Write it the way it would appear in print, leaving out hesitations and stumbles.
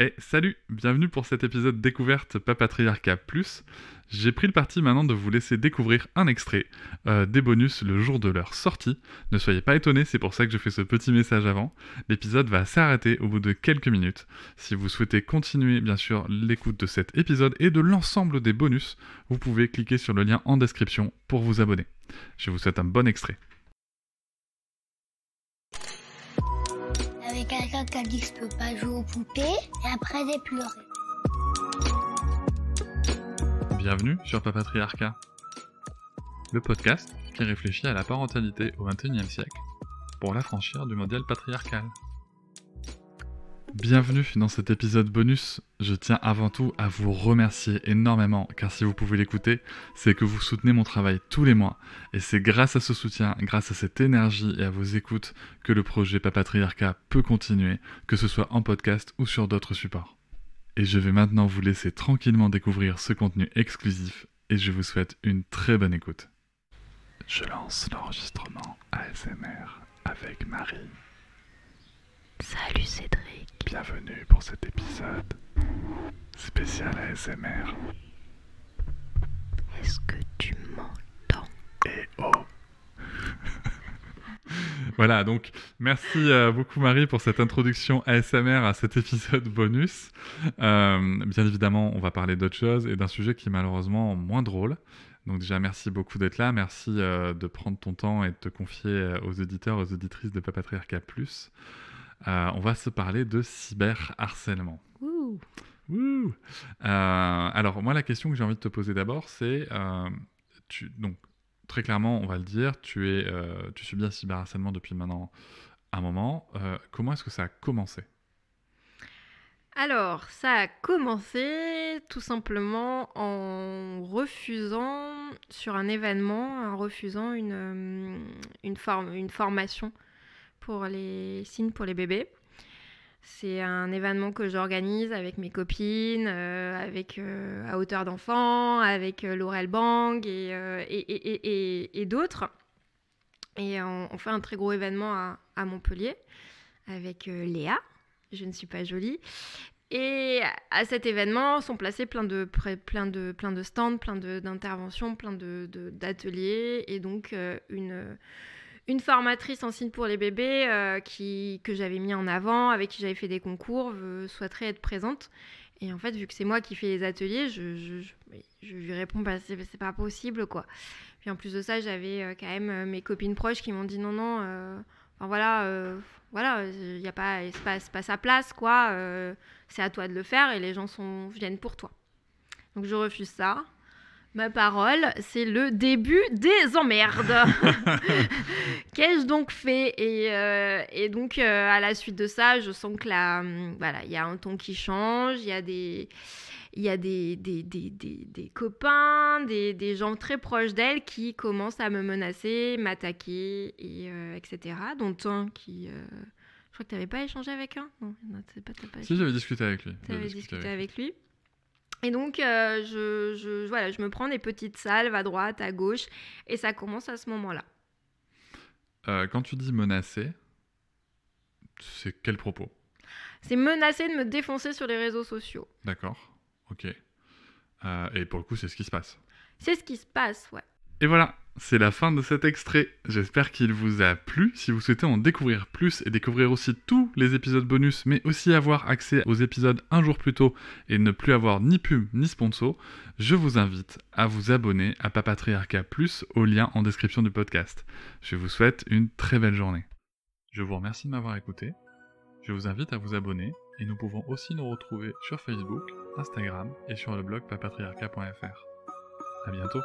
Et salut, bienvenue pour cet épisode découverte Papatriarcat Plus. J'ai pris le parti maintenant de vous laisser découvrir un extrait des bonus le jour de leur sortie. Ne soyez pas étonnés, c'est pour ça que je fais ce petit message avant. L'épisode va s'arrêter au bout de quelques minutes. Si vous souhaitez continuer bien sûr l'écoute de cet épisode et de l'ensemble des bonus, vous pouvez cliquer sur le lien en description pour vous abonner. Je vous souhaite un bon extrait. Avec quelqu'un qui a dit que je peux pas jouer aux poupées, et après j'ai pleuré. Bienvenue sur Papatriarcat, le podcast qui réfléchit à la parentalité au XXIe siècle pour l'affranchir du modèle patriarcal. Bienvenue dans cet épisode bonus. Je tiens avant tout à vous remercier énormément, car si vous pouvez l'écouter, c'est que vous soutenez mon travail tous les mois. Et c'est grâce à ce soutien, grâce à cette énergie et à vos écoutes que le projet Papatriarcat peut continuer, que ce soit en podcast ou sur d'autres supports. Et je vais maintenant vous laisser tranquillement découvrir ce contenu exclusif, et je vous souhaite une très bonne écoute. Je lance l'enregistrement ASMR avec Marie. Salut Cédric. Bienvenue pour cet épisode spécial ASMR. Est-ce que tu m'entends? Et oh. Voilà, donc merci beaucoup Marie pour cette introduction ASMR à cet épisode bonus. Bien évidemment, on va parler d'autre chose et d'un sujet qui est malheureusement moins drôle. Donc déjà, merci beaucoup d'être là. Merci de prendre ton temps et de te confier aux auditeurs, aux auditrices de Papatriarcat Plus. On va se parler de cyberharcèlement. Ouh. Ouh. Alors moi, la question que j'ai envie de te poser d'abord, c'est donc très clairement, on va le dire, tu subis un cyberharcèlement depuis maintenant un moment. Comment est-ce que ça a commencé? Alors, ça a commencé tout simplement en refusant sur un événement, en refusant une formation pour les signes pour les bébés. C'est un événement que j'organise avec mes copines, avec À Hauteur d'Enfant, avec Laurel Bang et d'autres. Et on fait un très gros événement à Montpellier avec Léa, je ne suis pas jolie. Et à cet événement sont placés plein de stands, plein d'interventions, plein d'ateliers. Et donc une formatrice en signes pour les bébés que j'avais mis en avant, avec qui j'avais fait des concours, souhaiterait être présente. Et en fait, vu que c'est moi qui fais les ateliers, je lui réponds bah, c'est pas possible, quoi. Puis en plus de ça, j'avais quand même mes copines proches qui m'ont dit non, y a pas, c'est pas sa place, quoi. C'est à toi de le faire et les gens viennent pour toi. Donc je refuse ça. Ma parole, c'est le début des emmerdes. Qu'ai-je donc fait? Et donc, à la suite de ça, je sens que il y a un ton qui change, il y a des copains, des gens très proches d'elle qui commencent à me menacer, m'attaquer, etc. Dont un qui... je crois que tu n'avais pas échangé avec un? Non, t'as pas Si, j'avais discuté avec lui. Tu avais discuté avec lui. Et donc, je me prends des petites salves à droite, à gauche, et ça commence à ce moment-là. Quand tu dis menacer, c'est quel propos? C'est menacer de me défoncer sur les réseaux sociaux. D'accord, ok. Et pour le coup, c'est ce qui se passe. C'est ce qui se passe, ouais. Et voilà, c'est la fin de cet extrait. J'espère qu'il vous a plu. Si vous souhaitez en découvrir plus et découvrir aussi tous les épisodes bonus, mais aussi avoir accès aux épisodes un jour plus tôt et ne plus avoir ni pub ni sponsor, je vous invite à vous abonner à Papatriarcat Plus au lien en description du podcast. Je vous souhaite une très belle journée. Je vous remercie de m'avoir écouté. Je vous invite à vous abonner et nous pouvons aussi nous retrouver sur Facebook, Instagram et sur le blog papatriarcat.fr. À bientôt.